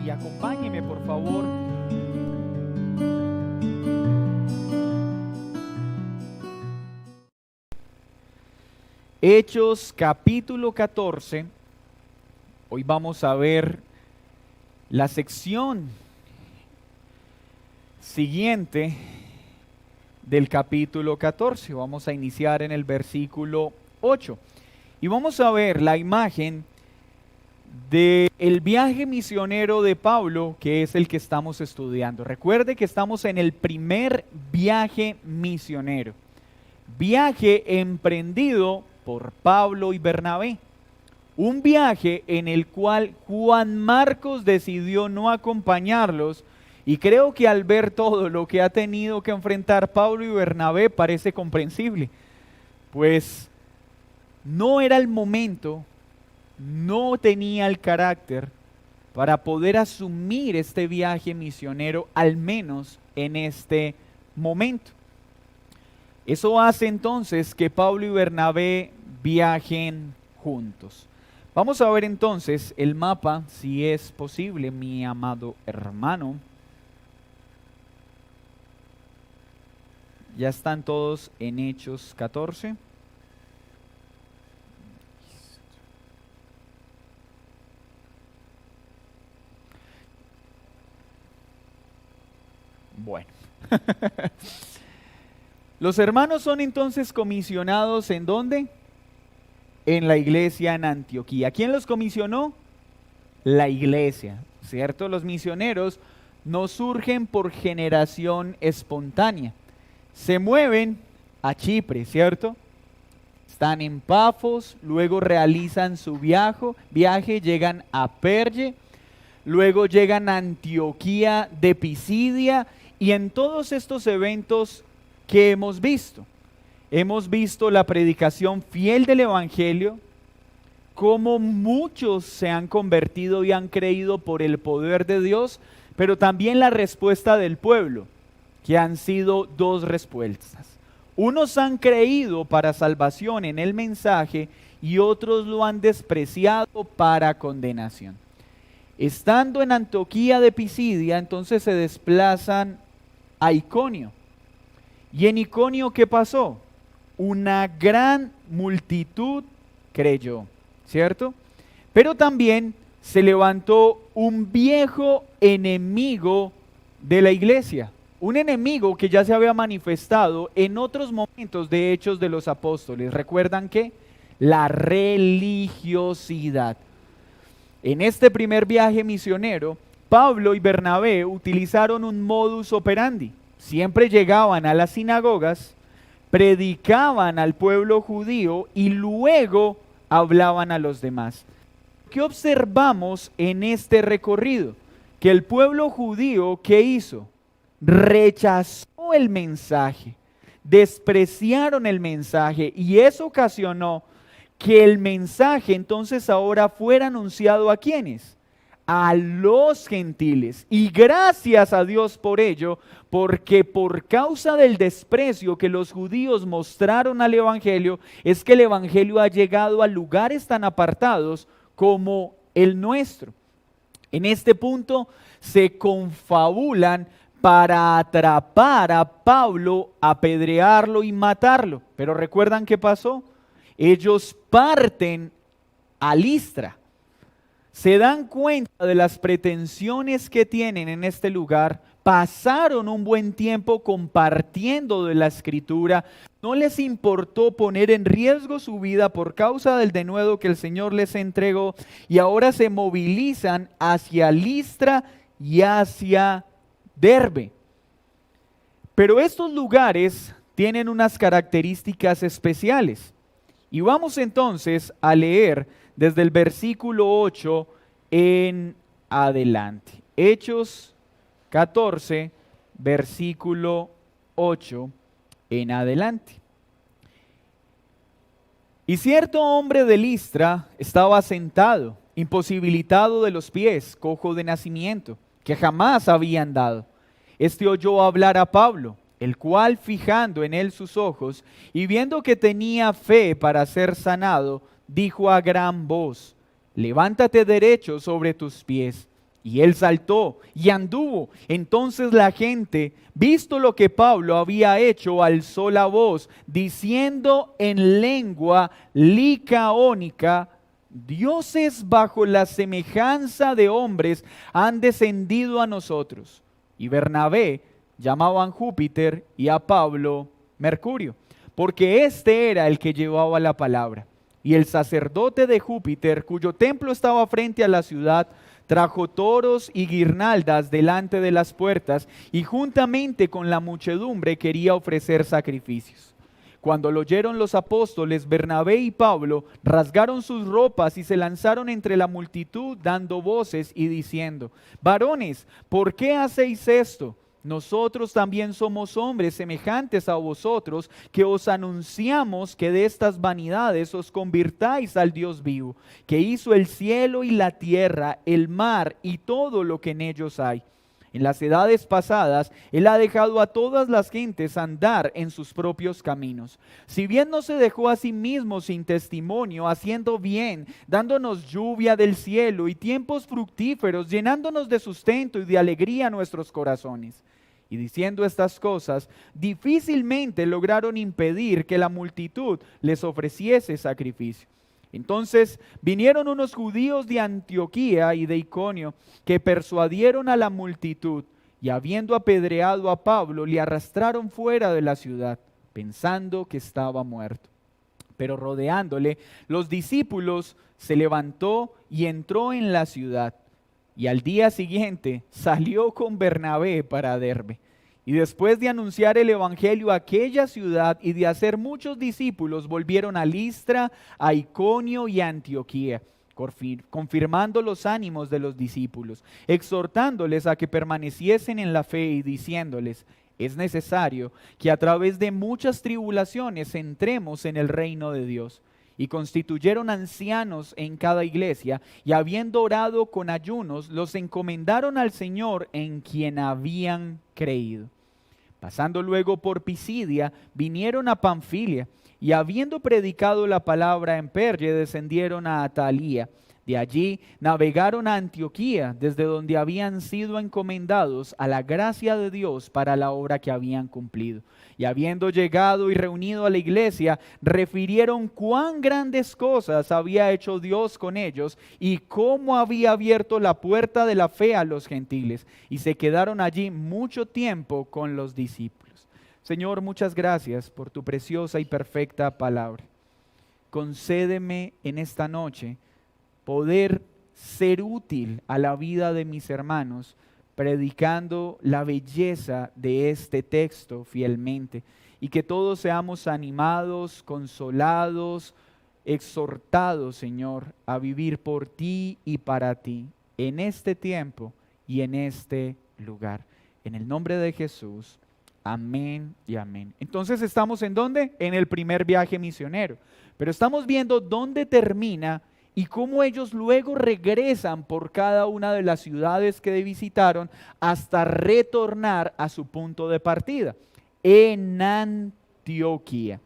y acompáñeme por favor. Hechos capítulo 14. Hoy vamos a ver la sección siguiente del capítulo 14. Vamos a iniciar en el versículo 8. Y vamos a ver la imagen del viaje misionero de Pablo, que es el que estamos estudiando. Recuerde que estamos en el primer viaje misionero. Viaje emprendido por Pablo y Bernabé. Un viaje en el cual Juan Marcos decidió no acompañarlos, y creo que al ver todo lo que ha tenido que enfrentar Pablo y Bernabé parece comprensible, pues no era el momento, no tenía el carácter para poder asumir este viaje misionero, al menos en este momento. Eso hace entonces que Pablo y Bernabé viajen juntos. Vamos a ver entonces el mapa, si es posible, mi amado hermano. Ya están todos en Hechos 14. Bueno. Los hermanos son entonces comisionados ¿en dónde? En la iglesia en Antioquía. ¿Quién los comisionó? La iglesia, ¿cierto? Los misioneros no surgen por generación espontánea. Se mueven a Chipre, ¿cierto? Están en Pafos, luego realizan su viaje, llegan a Perge, luego llegan a Antioquía de Pisidia, y en todos estos eventos que hemos visto la predicación fiel del Evangelio, cómo muchos se han convertido y han creído por el poder de Dios, pero también la respuesta del pueblo, que han sido dos respuestas. Unos han creído para salvación en el mensaje y otros lo han despreciado para condenación. Estando en Antioquía de Pisidia, entonces se desplazan a Iconio. ¿Y en Iconio qué pasó? Una gran multitud creyó, ¿cierto? Pero también se levantó un viejo enemigo de la iglesia, un enemigo que ya se había manifestado en otros momentos de Hechos de los Apóstoles. ¿Recuerdan qué? La religiosidad. En este primer viaje misionero, Pablo y Bernabé utilizaron un modus operandi. Siempre llegaban a las sinagogas, predicaban al pueblo judío y luego hablaban a los demás. ¿Qué observamos en este recorrido? Que el pueblo judío, ¿qué hizo? Rechazó el mensaje, despreciaron el mensaje, y eso ocasionó que el mensaje entonces ahora fuera anunciado ¿a quiénes? A los gentiles. Y gracias a Dios por ello, porque por causa del desprecio que los judíos mostraron al evangelio, es que el evangelio ha llegado a lugares tan apartados como el nuestro. En este punto se confabulan para atrapar a Pablo, apedrearlo y matarlo. Pero ¿recuerdan qué pasó? Ellos parten a Listra. Se dan cuenta de las pretensiones que tienen en este lugar, pasaron un buen tiempo compartiendo de la Escritura, no les importó poner en riesgo su vida por causa del denuedo que el Señor les entregó, y ahora se movilizan hacia Listra y hacia Derbe. Pero estos lugares tienen unas características especiales, y vamos entonces a leer desde el versículo 8 en adelante. Hechos 14, versículo 8 en adelante. Y cierto hombre de Listra estaba sentado, imposibilitado de los pies, cojo de nacimiento, que jamás había andado. Este oyó hablar a Pablo, el cual, fijando en él sus ojos y viendo que tenía fe para ser sanado, dijo a gran voz: levántate derecho sobre tus pies. Y él saltó y anduvo. Entonces la gente, visto lo que Pablo había hecho, alzó la voz, diciendo en lengua licaónica: dioses bajo la semejanza de hombres han descendido a nosotros. Y Bernabé llamaban Júpiter y a Pablo Mercurio, porque este era el que llevaba la palabra. Y el sacerdote de Júpiter, cuyo templo estaba frente a la ciudad, trajo toros y guirnaldas delante de las puertas, y juntamente con la muchedumbre quería ofrecer sacrificios. Cuando lo oyeron los apóstoles, Bernabé y Pablo rasgaron sus ropas y se lanzaron entre la multitud, dando voces y diciendo: varones, ¿por qué hacéis esto? Nosotros también somos hombres semejantes a vosotros, que os anunciamos que de estas vanidades os convirtáis al Dios vivo, que hizo el cielo y la tierra, el mar y todo lo que en ellos hay. En las edades pasadas, Él ha dejado a todas las gentes andar en sus propios caminos. Si bien no se dejó a sí mismo sin testimonio, haciendo bien, dándonos lluvia del cielo y tiempos fructíferos, llenándonos de sustento y de alegría a nuestros corazones. Y diciendo estas cosas, difícilmente lograron impedir que la multitud les ofreciese sacrificio. Entonces vinieron unos judíos de Antioquía y de Iconio, que persuadieron a la multitud, y habiendo apedreado a Pablo, le arrastraron fuera de la ciudad, pensando que estaba muerto. Pero rodeándole, los discípulos, se levantó y entró en la ciudad. Y al día siguiente salió con Bernabé para Derbe. Y después de anunciar el evangelio a aquella ciudad y de hacer muchos discípulos, volvieron a Listra, a Iconio y a Antioquía, confirmando los ánimos de los discípulos, exhortándoles a que permaneciesen en la fe y diciéndoles: es necesario que a través de muchas tribulaciones entremos en el reino de Dios. Y constituyeron ancianos en cada iglesia, y habiendo orado con ayunos, los encomendaron al Señor en quien habían creído. Pasando luego por Pisidia, vinieron a Panfilia, y habiendo predicado la palabra en Perge, descendieron a Atalía. De allí navegaron a Antioquía, desde donde habían sido encomendados a la gracia de Dios para la obra que habían cumplido. Y habiendo llegado y reunido a la iglesia, refirieron cuán grandes cosas había hecho Dios con ellos y cómo había abierto la puerta de la fe a los gentiles. Y se quedaron allí mucho tiempo con los discípulos. Señor, muchas gracias por tu preciosa y perfecta palabra. Concédeme en esta noche poder ser útil a la vida de mis hermanos, predicando la belleza de este texto fielmente, y que todos seamos animados, consolados, exhortados, Señor, a vivir por ti y para ti, en este tiempo y en este lugar. En el nombre de Jesús, amén y amén. Entonces, ¿estamos en dónde? En el primer viaje misionero, pero estamos viendo dónde termina y cómo ellos luego regresan por cada una de las ciudades que visitaron hasta retornar a su punto de partida, en Antioquía.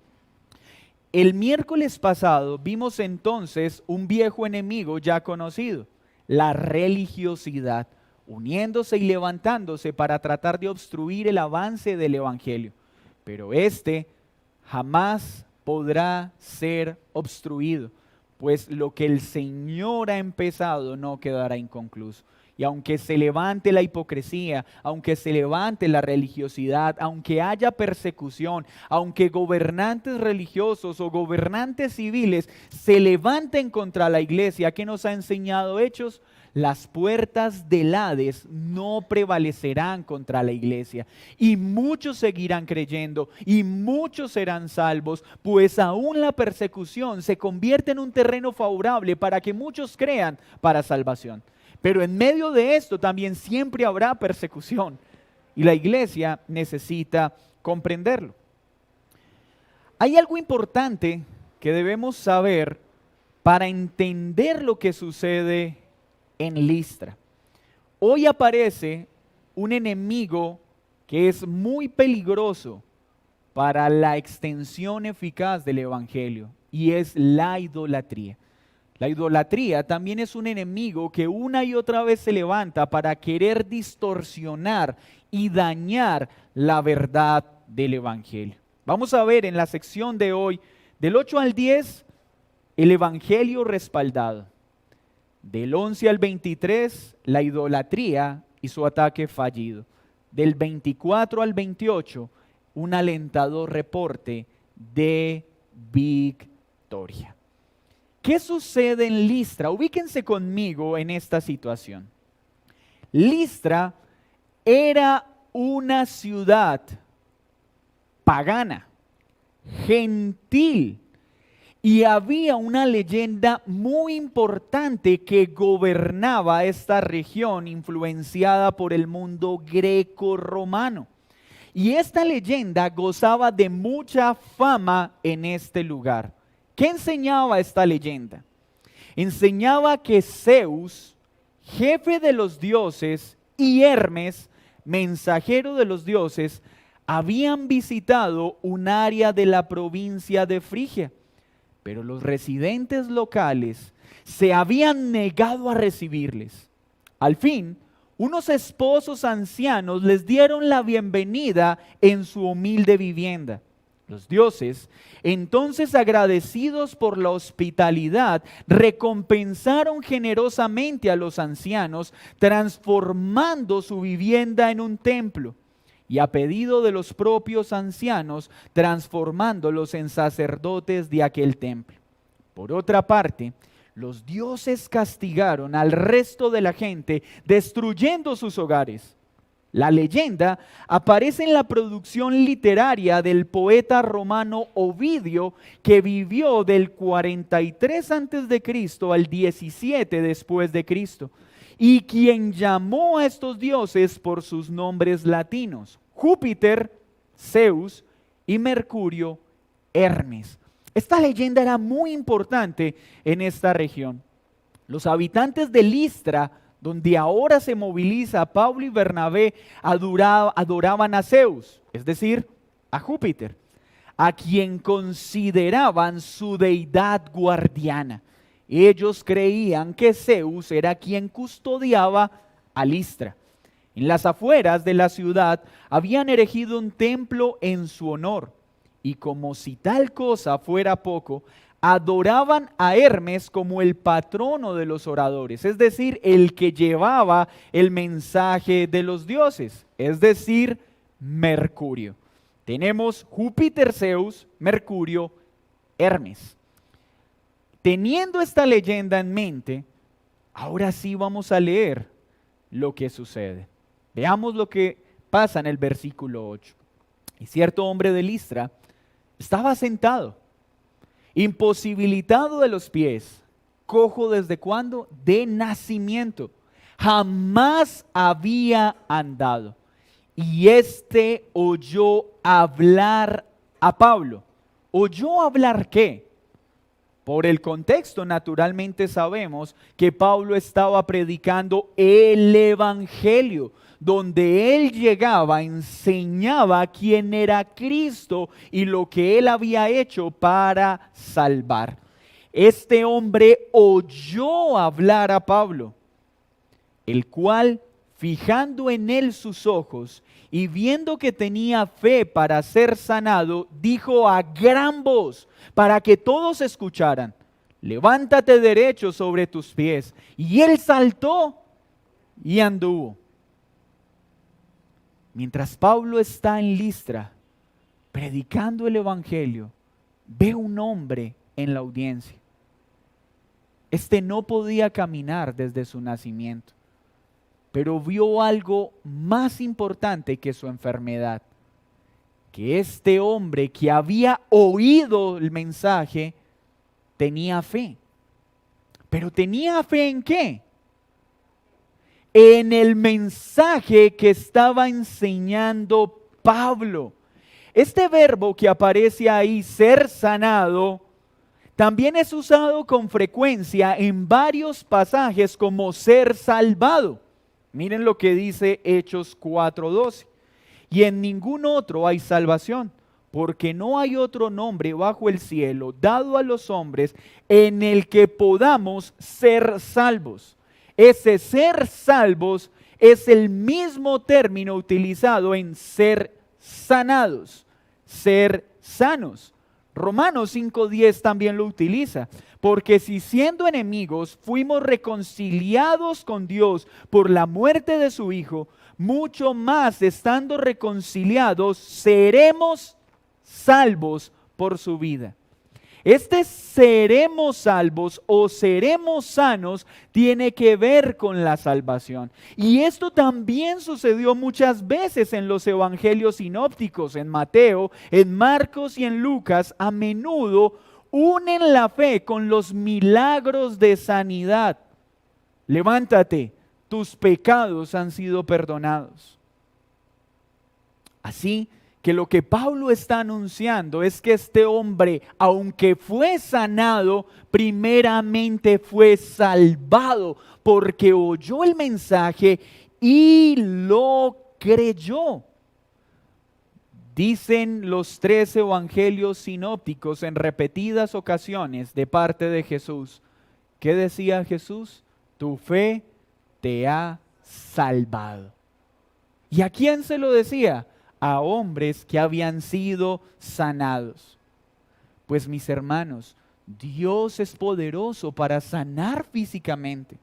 El miércoles pasado vimos entonces un viejo enemigo ya conocido, la religiosidad, uniéndose y levantándose para tratar de obstruir el avance del evangelio. Pero este jamás podrá ser obstruido, pues lo que el Señor ha empezado no quedará inconcluso. Y aunque se levante la hipocresía, aunque se levante la religiosidad, aunque haya persecución, aunque gobernantes religiosos o gobernantes civiles se levanten contra la iglesia, ¿qué nos ha enseñado Hechos? Las puertas del Hades no prevalecerán contra la iglesia, y muchos seguirán creyendo y muchos serán salvos, pues aún la persecución se convierte en un terreno favorable para que muchos crean para salvación. Pero en medio de esto también siempre habrá persecución, y la iglesia necesita comprenderlo. Hay algo importante que debemos saber para entender lo que sucede en Listra. Hoy aparece un enemigo que es muy peligroso para la extensión eficaz del evangelio, y es la idolatría. La idolatría también es un enemigo que una y otra vez se levanta para querer distorsionar y dañar la verdad del Evangelio. Vamos a ver en la sección de hoy, del 8 al 10, el Evangelio respaldado. Del 11 al 23, la idolatría y su ataque fallido. Del 24 al 28, un alentador reporte de victoria. ¿Qué sucede en Listra? Ubíquense conmigo en esta situación. Listra era una ciudad pagana, gentil, y había una leyenda muy importante que gobernaba esta región influenciada por el mundo greco-romano. Y esta leyenda gozaba de mucha fama en este lugar. ¿Qué enseñaba esta leyenda? Enseñaba que Zeus, jefe de los dioses, y Hermes, mensajero de los dioses, habían visitado un área de la provincia de Frigia. Pero los residentes locales se habían negado a recibirles. Al fin, unos esposos ancianos les dieron la bienvenida en su humilde vivienda. Los dioses, entonces agradecidos por la hospitalidad, recompensaron generosamente a los ancianos, transformando su vivienda en un templo. Y a pedido de los propios ancianos, transformándolos en sacerdotes de aquel templo. Por otra parte, los dioses castigaron al resto de la gente, destruyendo sus hogares. La leyenda aparece en la producción literaria del poeta romano Ovidio, que vivió del 43 a.C. al 17 después de Cristo. Y quien llamó a estos dioses por sus nombres latinos: Júpiter, Zeus, y Mercurio, Hermes. Esta leyenda era muy importante en esta región. Los habitantes de Listra, donde ahora se moviliza Pablo y Bernabé, adoraban a Zeus, es decir, a Júpiter, a quien consideraban su deidad guardiana. Ellos creían que Zeus era quien custodiaba a Listra. En las afueras de la ciudad habían erigido un templo en su honor, y como si tal cosa fuera poco, adoraban a Hermes como el patrono de los oradores, es decir, el que llevaba el mensaje de los dioses, es decir, Mercurio. Tenemos Júpiter, Zeus, Mercurio, Hermes. Teniendo esta leyenda en mente, ahora sí vamos a leer lo que sucede. Veamos lo que pasa en el versículo 8. Y cierto hombre de Listra estaba sentado, imposibilitado de los pies, cojo ¿desde cuándo? De nacimiento. Jamás había andado. Y éste oyó hablar a Pablo. ¿Oyó hablar qué? Por el contexto, naturalmente sabemos que Pablo estaba predicando el Evangelio. Donde él llegaba, enseñaba quién era Cristo y lo que él había hecho para salvar. Este hombre oyó hablar a Pablo, el cual, fijando en él sus ojos y viendo que tenía fe para ser sanado, dijo a gran voz para que todos escucharan: levántate derecho sobre tus pies. Y él saltó y anduvo. Mientras Pablo está en Listra, predicando el Evangelio, ve un hombre en la audiencia. Este no podía caminar desde su nacimiento, pero vio algo más importante que su enfermedad. Que este hombre que había oído el mensaje tenía fe. ¿Pero tenía fe en qué? En el mensaje que estaba enseñando Pablo. Este verbo que aparece ahí, ser sanado, también es usado con frecuencia en varios pasajes como ser salvado. Miren lo que dice Hechos 4:12. Y en ningún otro hay salvación, porque no hay otro nombre bajo el cielo dado a los hombres en el que podamos ser salvos. Ese ser salvos es el mismo término utilizado en ser sanados, ser sanos. Romanos 5:10 también lo utiliza, porque si siendo enemigos fuimos reconciliados con Dios por la muerte de su Hijo, mucho más estando reconciliados seremos salvos por su vida. Este seremos salvos o seremos sanos tiene que ver con la salvación. Y esto también sucedió muchas veces en los evangelios sinópticos, en Mateo, en Marcos y en Lucas. A menudo unen la fe con los milagros de sanidad. Levántate, tus pecados han sido perdonados. Así que lo que Pablo está anunciando es que este hombre, aunque fue sanado, primeramente fue salvado porque oyó el mensaje y lo creyó. Dicen los 3 evangelios sinópticos en repetidas ocasiones de parte de Jesús. ¿Qué decía Jesús? Tu fe te ha salvado. ¿Y a quién se lo decía? A hombres que habían sido sanados. Pues mis hermanos, Dios es poderoso para sanar físicamente,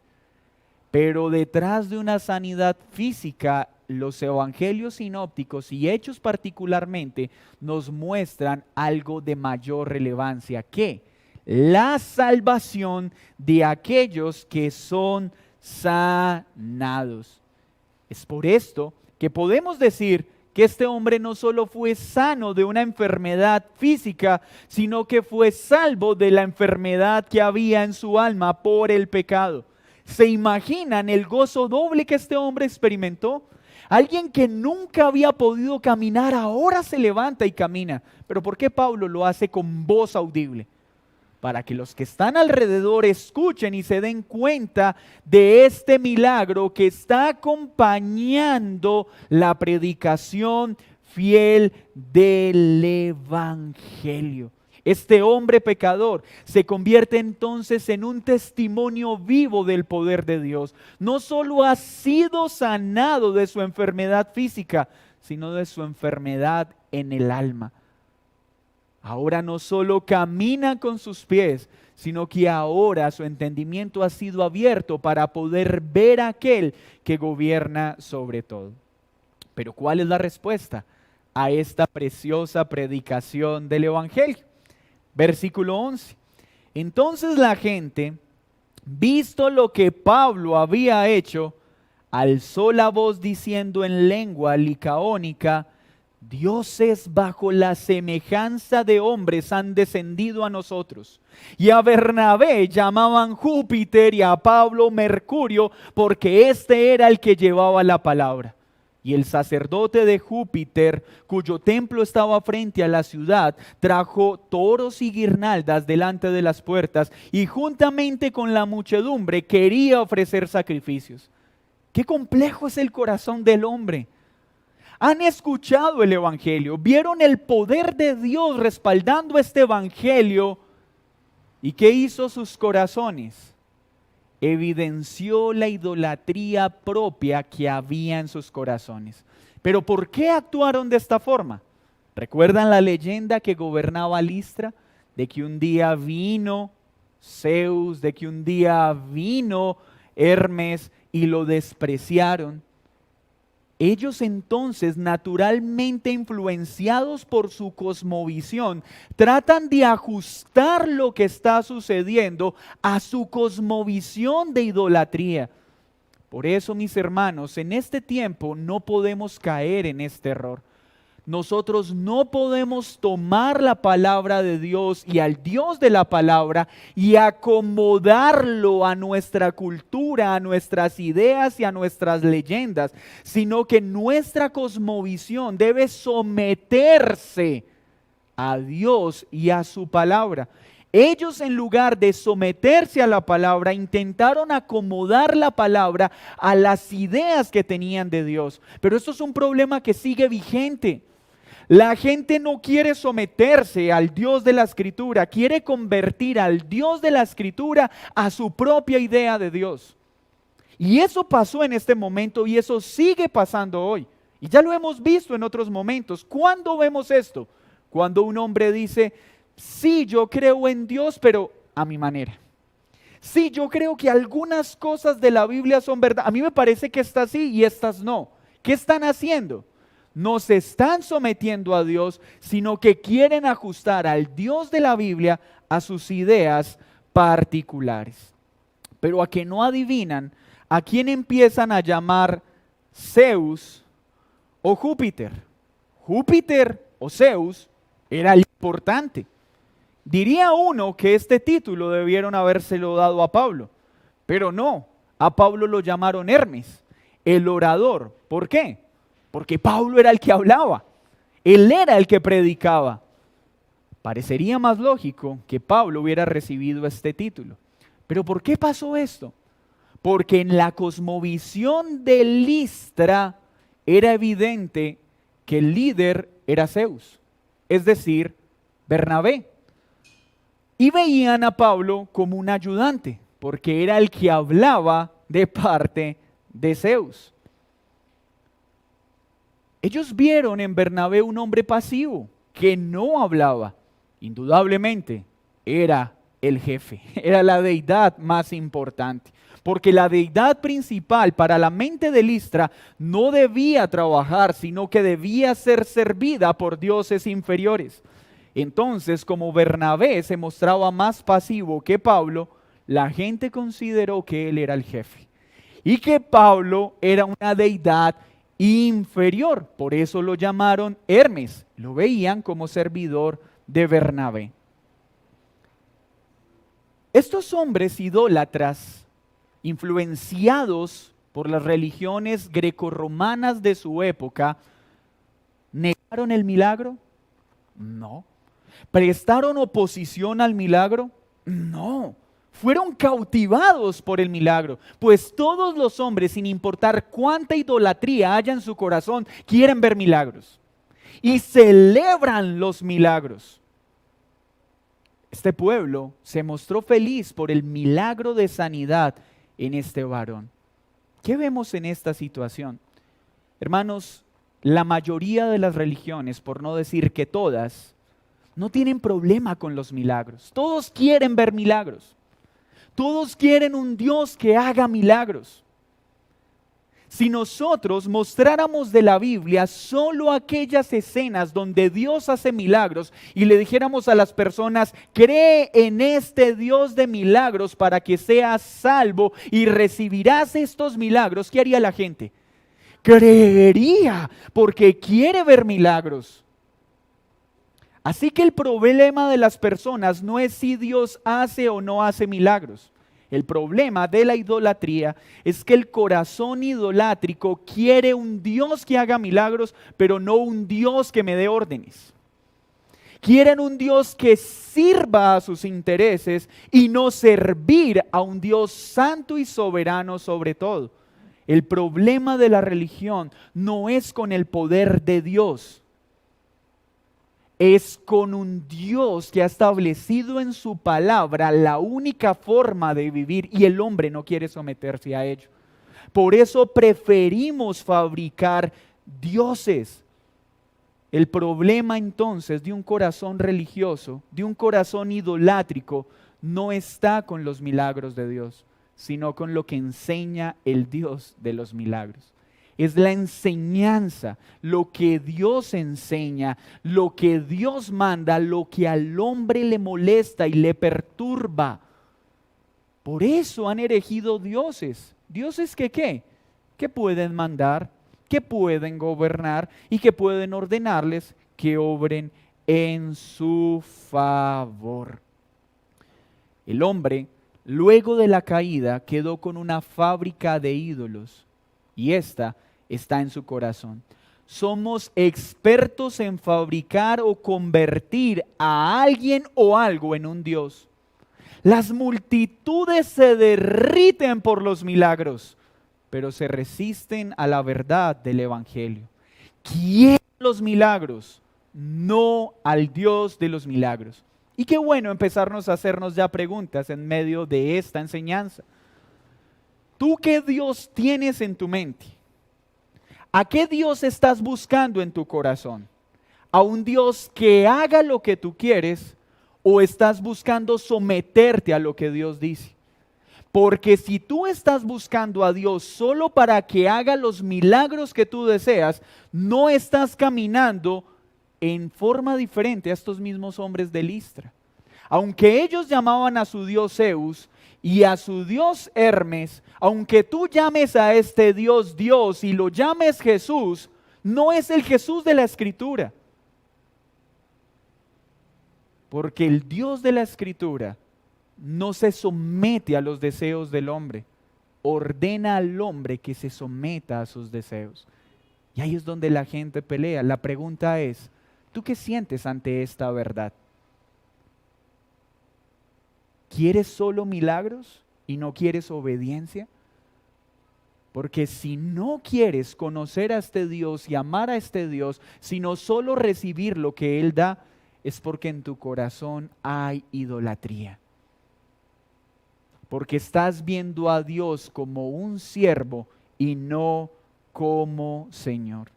pero detrás de una sanidad física, los evangelios sinópticos y hechos particularmente nos muestran algo de mayor relevancia, que la salvación de aquellos que son sanados. Es por esto que podemos decir que este hombre no solo fue sano de una enfermedad física, sino que fue salvo de la enfermedad que había en su alma por el pecado. ¿Se imaginan el gozo doble que este hombre experimentó? Alguien que nunca había podido caminar, ahora se levanta y camina. ¿Pero por qué Pablo lo hace con voz audible? Para que los que están alrededor escuchen y se den cuenta de este milagro que está acompañando la predicación fiel del Evangelio. Este hombre pecador se convierte entonces en un testimonio vivo del poder de Dios. No solo ha sido sanado de su enfermedad física, sino de su enfermedad en el alma. Ahora no solo camina con sus pies, sino que ahora su entendimiento ha sido abierto para poder ver a aquel que gobierna sobre todo. Pero ¿cuál es la respuesta a esta preciosa predicación del Evangelio? Versículo 11. Entonces la gente, visto lo que Pablo había hecho, alzó la voz diciendo en lengua licaónica: dioses bajo la semejanza de hombres han descendido a nosotros. Y a Bernabé llamaban Júpiter y a Pablo Mercurio, porque este era el que llevaba la palabra. Y el sacerdote de Júpiter, cuyo templo estaba frente a la ciudad, trajo toros y guirnaldas delante de las puertas y juntamente con la muchedumbre quería ofrecer sacrificios. Qué complejo es el corazón del hombre. Han escuchado el Evangelio, vieron el poder de Dios respaldando este Evangelio. ¿Y qué hizo sus corazones? Evidenció la idolatría propia que había en sus corazones. ¿Pero por qué actuaron de esta forma? ¿Recuerdan la leyenda que gobernaba Listra? De que un día vino Zeus, de que un día vino Hermes y lo despreciaron. Ellos entonces, naturalmente influenciados por su cosmovisión, tratan de ajustar lo que está sucediendo a su cosmovisión de idolatría. Por eso, mis hermanos, en este tiempo no podemos caer en este error. Nosotros no podemos tomar la palabra de Dios y al Dios de la palabra y acomodarlo a nuestra cultura, a nuestras ideas y a nuestras leyendas, sino que nuestra cosmovisión debe someterse a Dios y a su palabra. Ellos, en lugar de someterse a la palabra, intentaron acomodar la palabra a las ideas que tenían de Dios. Pero esto es un problema que sigue vigente. La gente no quiere someterse al Dios de la Escritura, quiere convertir al Dios de la Escritura a su propia idea de Dios. Y eso pasó en este momento y eso sigue pasando hoy. Y ya lo hemos visto en otros momentos. ¿Cuándo vemos esto? Cuando un hombre dice, sí, yo creo en Dios, pero a mi manera. Sí, yo creo que algunas cosas de la Biblia son verdad. A mí me parece que estas sí y estas no. ¿Qué están haciendo? No se están sometiendo a Dios, sino que quieren ajustar al Dios de la Biblia a sus ideas particulares. Pero a que no adivinan, ¿a quién empiezan a llamar Zeus o Júpiter? Júpiter o Zeus era el importante. Diría uno que este título debieron habérselo dado a Pablo, pero no, a Pablo lo llamaron Hermes, el orador. ¿Por qué? Porque Pablo era el que hablaba, él era el que predicaba. Parecería más lógico que Pablo hubiera recibido este título. ¿Pero por qué pasó esto? Porque en la cosmovisión de Listra era evidente que el líder era Zeus, es decir, Bernabé. Y veían a Pablo como un ayudante, porque era el que hablaba de parte de Zeus. Ellos vieron en Bernabé un hombre pasivo, que no hablaba. Indudablemente, era el jefe, era la deidad más importante. Porque la deidad principal para la mente de Listra no debía trabajar, sino que debía ser servida por dioses inferiores. Entonces, como Bernabé se mostraba más pasivo que Pablo, la gente consideró que él era el jefe y que Pablo era una deidad inferior. Por eso lo llamaron Hermes, lo veían como servidor de Bernabé. Estos hombres idólatras, influenciados por las religiones grecorromanas de su época, ¿negaron el milagro? No. ¿Prestaron oposición al milagro? No. Fueron cautivados por el milagro, pues todos los hombres, sin importar cuánta idolatría haya en su corazón, quieren ver milagros y celebran los milagros. Este pueblo se mostró feliz por el milagro de sanidad en este varón. ¿Qué vemos en esta situación? Hermanos, la mayoría de las religiones, por no decir que todas, no tienen problema con los milagros. Todos quieren ver milagros. Todos quieren un Dios que haga milagros. Si nosotros mostráramos de la Biblia solo aquellas escenas donde Dios hace milagros y le dijéramos a las personas, cree en este Dios de milagros para que seas salvo y recibirás estos milagros, ¿qué haría la gente? Creería porque quiere ver milagros. Así que el problema de las personas no es si Dios hace o no hace milagros. El problema de la idolatría es que el corazón idolátrico quiere un Dios que haga milagros, pero no un Dios que me dé órdenes. Quieren un Dios que sirva a sus intereses y no servir a un Dios santo y soberano sobre todo. El problema de la religión no es con el poder de Dios. Es con un Dios que ha establecido en su palabra la única forma de vivir y el hombre no quiere someterse a ello. Por eso preferimos fabricar dioses. El problema entonces de un corazón religioso, de un corazón idolátrico, no está con los milagros de Dios, sino con lo que enseña el Dios de los milagros. Es la enseñanza, lo que Dios enseña, lo que Dios manda, lo que al hombre le molesta y le perturba. Por eso han erigido dioses. ¿Dioses que qué? Que pueden mandar, que pueden gobernar y que pueden ordenarles que obren en su favor. El hombre, luego de la caída, quedó con una fábrica de ídolos y esta está en su corazón. Somos expertos en fabricar o convertir a alguien o algo en un Dios. Las multitudes se derriten por los milagros, pero se resisten a la verdad del Evangelio. Quieren los milagros, no al Dios de los milagros. Y qué bueno empezarnos a hacernos ya preguntas en medio de esta enseñanza. ¿Tú qué Dios tienes en tu mente? ¿A qué Dios estás buscando en tu corazón? ¿A un Dios que haga lo que tú quieres o estás buscando someterte a lo que Dios dice? Porque si tú estás buscando a Dios solo para que haga los milagros que tú deseas, no estás caminando en forma diferente a estos mismos hombres de Listra. Aunque ellos llamaban a su dios Zeus y a su dios Hermes, aunque tú llames a este Dios Dios y lo llames Jesús, no es el Jesús de la Escritura. Porque el Dios de la Escritura no se somete a los deseos del hombre, ordena al hombre que se someta a sus deseos. Y ahí es donde la gente pelea. La pregunta es, ¿tú qué sientes ante esta verdad? ¿Quieres solo milagros y no quieres obediencia? Porque si no quieres conocer a este Dios y amar a este Dios, sino solo recibir lo que Él da, es porque en tu corazón hay idolatría. Porque estás viendo a Dios como un siervo y no como Señor.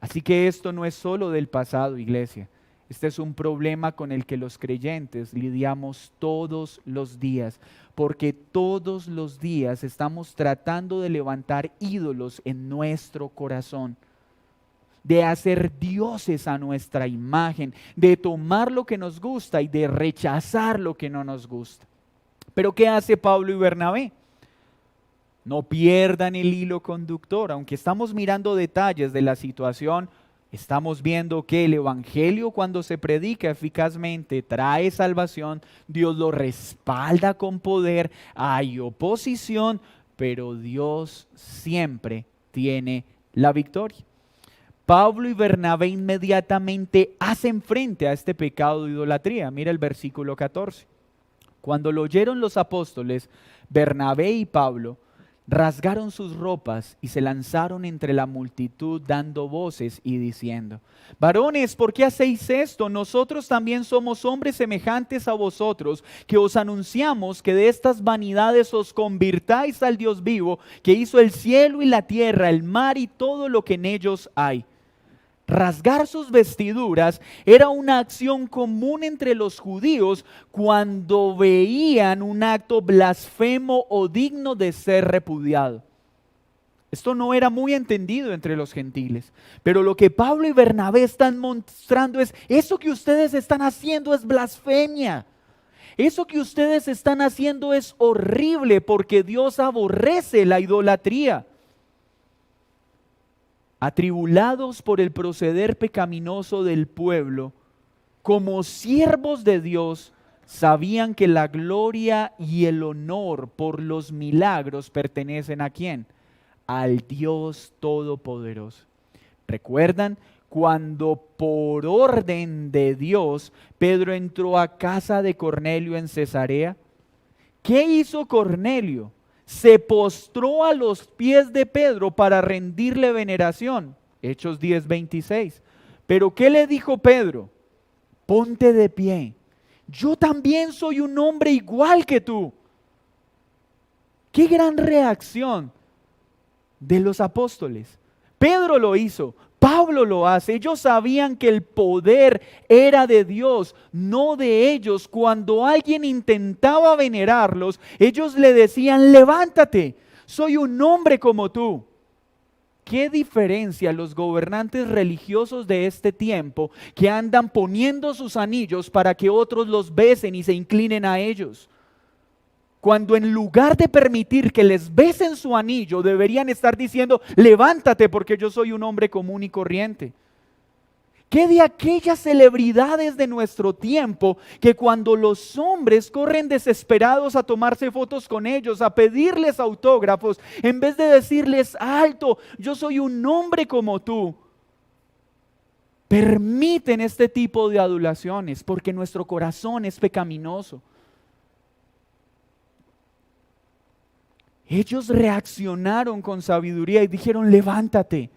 Así que esto no es solo del pasado, iglesia. Este es un problema con el que los creyentes lidiamos todos los días, porque todos los días estamos tratando de levantar ídolos en nuestro corazón, de hacer dioses a nuestra imagen, de tomar lo que nos gusta y de rechazar lo que no nos gusta. Pero ¿qué hace Pablo y Bernabé? No pierdan el hilo conductor, aunque estamos mirando detalles de la situación. Estamos viendo que el evangelio, cuando se predica eficazmente, trae salvación. Dios lo respalda con poder. Hay oposición, pero Dios siempre tiene la victoria. Pablo y Bernabé inmediatamente hacen frente a este pecado de idolatría. Mira el versículo 14. Cuando lo oyeron los apóstoles, Bernabé y Pablo rasgaron sus ropas y se lanzaron entre la multitud dando voces y diciendo: varones, ¿por qué hacéis esto? Nosotros también somos hombres semejantes a vosotros, que os anunciamos que de estas vanidades os convirtáis al Dios vivo, que hizo el cielo y la tierra, el mar y todo lo que en ellos hay. Rasgar sus vestiduras era una acción común entre los judíos cuando veían un acto blasfemo o digno de ser repudiado. Esto no era muy entendido entre los gentiles, pero lo que Pablo y Bernabé están mostrando es: eso que ustedes están haciendo es blasfemia. Eso que ustedes están haciendo es horrible, porque Dios aborrece la idolatría. Atribulados por el proceder pecaminoso del pueblo, como siervos de Dios, sabían que la gloria y el honor por los milagros pertenecen ¿a quién? Al Dios Todopoderoso. ¿Recuerdan cuando por orden de Dios Pedro entró a casa de Cornelio en Cesarea? ¿Qué hizo Cornelio? Se postró a los pies de Pedro para rendirle veneración. Hechos 10:26. Pero ¿qué le dijo Pedro? Ponte de pie. Yo también soy un hombre igual que tú. Qué gran reacción de los apóstoles. Pedro lo hizo, Pablo lo hace. Ellos sabían que el poder era de Dios, no de ellos. Cuando alguien intentaba venerarlos, ellos le decían: levántate, soy un hombre como tú. ¿Qué diferencia los gobernantes religiosos de este tiempo, que andan poniendo sus anillos para que otros los besen y se inclinen a ellos? Cuando en lugar de permitir que les besen su anillo, deberían estar diciendo: levántate, porque yo soy un hombre común y corriente. ¿Qué de aquellas celebridades de nuestro tiempo que cuando los hombres corren desesperados a tomarse fotos con ellos, a pedirles autógrafos, en vez de decirles: alto, yo soy un hombre como tú, permiten este tipo de adulaciones? Porque nuestro corazón es pecaminoso. Ellos reaccionaron con sabiduría y dijeron: levántate.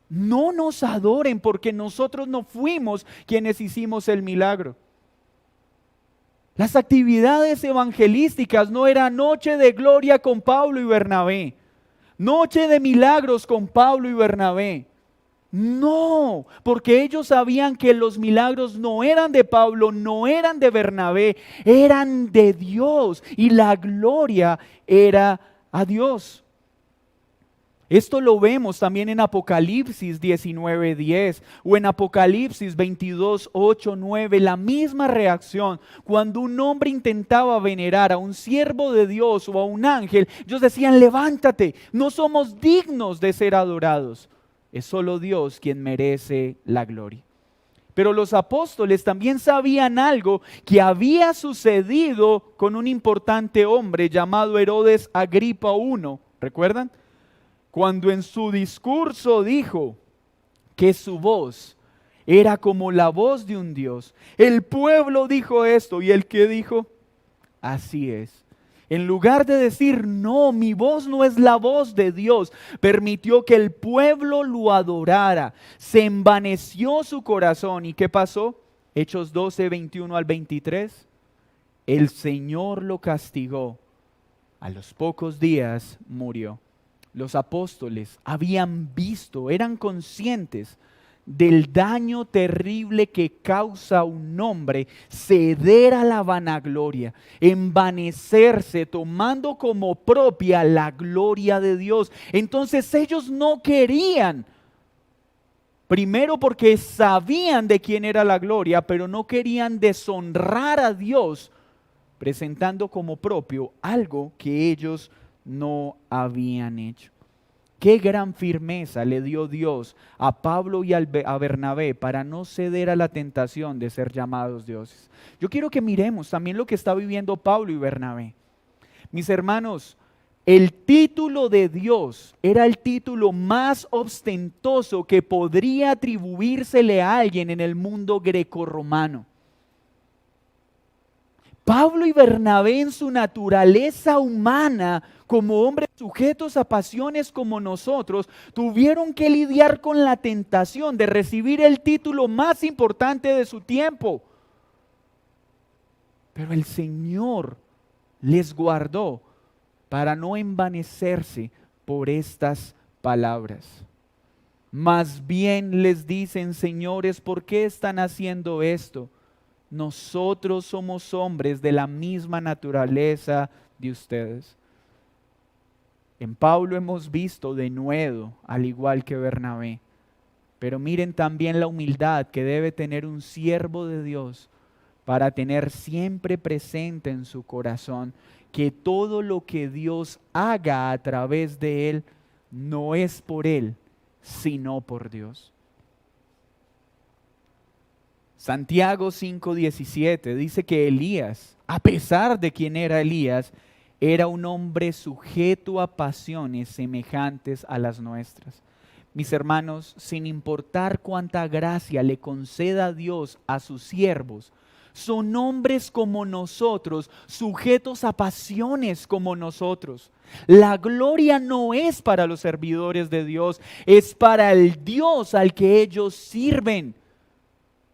No nos adoren porque nosotros no fuimos quienes hicimos el milagro. Las actividades evangelísticas no eran noche de gloria con Pablo y Bernabé, noche de milagros con Pablo y Bernabé. No, porque ellos sabían que los milagros no eran de Pablo, no eran de Bernabé, eran de Dios y la gloria era a Dios. Esto lo vemos también en Apocalipsis 19:10 o en Apocalipsis 22:8, 9, la misma reacción. Cuando un hombre intentaba venerar a un siervo de Dios o a un ángel, ellos decían: levántate, no somos dignos de ser adorados. Es solo Dios quien merece la gloria. Pero los apóstoles también sabían algo que había sucedido con un importante hombre llamado Herodes Agripa I. ¿Recuerdan? Cuando en su discurso dijo que su voz era como la voz de un Dios. El pueblo dijo esto y el que dijo: así es. En lugar de decir: no, mi voz no es la voz de Dios, permitió que el pueblo lo adorara. Se envaneció su corazón. ¿Y qué pasó? Hechos 12, 21 al 23. El Señor lo castigó. A los pocos días murió. Los apóstoles habían visto, eran conscientes del daño terrible que causa un hombre ceder a la vanagloria, envanecerse, tomando como propia la gloria de Dios. Entonces ellos no querían, primero porque sabían de quién era la gloria, pero no querían deshonrar a Dios presentando como propio algo que ellos no habían hecho. Qué gran firmeza le dio Dios a Pablo y a Bernabé para no ceder a la tentación de ser llamados dioses. Yo quiero que miremos también lo que está viviendo Pablo y Bernabé. Mis hermanos, el título de Dios era el título más ostentoso que podría atribuírsele a alguien en el mundo grecorromano. Pablo y Bernabé, en su naturaleza humana, como hombres sujetos a pasiones como nosotros, tuvieron que lidiar con la tentación de recibir el título más importante de su tiempo. Pero el Señor les guardó para no envanecerse por estas palabras. Más bien les dicen: señores, ¿por qué están haciendo esto? Nosotros somos hombres de la misma naturaleza de ustedes. En Pablo hemos visto denuedo, al igual que Bernabé. Pero miren también la humildad que debe tener un siervo de Dios para tener siempre presente en su corazón que todo lo que Dios haga a través de él no es por él, sino por Dios. Santiago 5:17 dice que Elías, a pesar de quién era Elías, era un hombre sujeto a pasiones semejantes a las nuestras. Mis hermanos, sin importar cuánta gracia le conceda Dios a sus siervos, son hombres como nosotros, sujetos a pasiones como nosotros. La gloria no es para los servidores de Dios, es para el Dios al que ellos sirven.